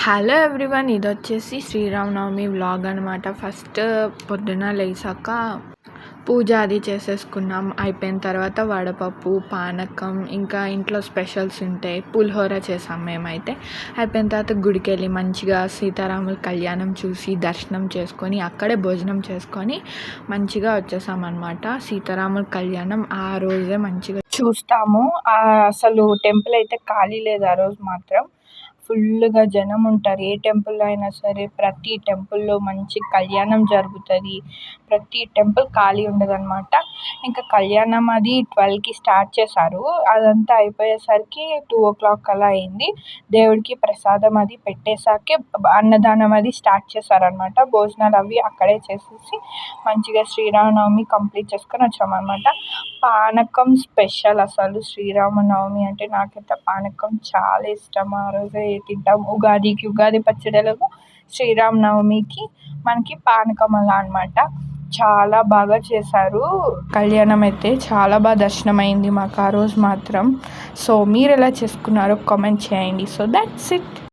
Hello everyone, ఇదొచ్చేసి Sri Rama Navami vlog అనమాట. First పొద్దున లేచాక పూజ అది చేసేసుకున్నాం. అయిపోయిన తర్వాత వడపప్పు, పానకం, ఇంకా ఇంట్లో స్పెషల్స్ ఉంటాయి. పులిహోర చేసాం మేమైతే. అయిపోయిన తర్వాత గుడికి వెళ్ళి మంచిగా సీతారాముల కళ్యాణం చూసి దర్శనం చేసుకొని అక్కడే భోజనం చేసుకొని మంచిగా వచ్చేసామన్నమాట. సీతారాముల కళ్యాణం ఆ రోజే మంచిగా చూస్తాము. అసలు టెంపుల్ అయితే ఖాళీ లేదు ఆ రోజు మాత్రం. ఫుల్గా జనం ఉంటారు. ఏ టెంపుల్లో అయినా సరే ప్రతి టెంపుల్లో మంచి కళ్యాణం జరుగుతుంది. ప్రతి టెంపుల్ ఖాళీ ఉండదన్నమాట. ఇంకా కళ్యాణం అది 12కి స్టార్ట్ చేశారు. అదంతా అయిపోయేసరికి 2 o'clock అలా అయింది. దేవుడికి ప్రసాదం అది పెట్టేసాకే అన్నదానం అది స్టార్ట్ చేశారనమాట. భోజనాలు అవి అక్కడే చేసేసి మంచిగా శ్రీరామనవమి కంప్లీట్ చేసుకొని వచ్చామన్నమాట. పానకం స్పెషల్. అసలు శ్రీరామనవమి అంటే నాకైతే పానకం చాలా ఇష్టం. ఆ రోజే తింటాం. ఉగాది పచ్చడిలకు శ్రీరామనవమికి మనకి పానకం అలా అనమాట. చాలా బాగా చేశారు. కళ్యాణం అయితే చాలా బాగా దర్శనం అయింది మాకు ఆ రోజు మాత్రం. సో మీరు ఎలా చేసుకున్నారో కామెంట్ చేయండి. So that's it.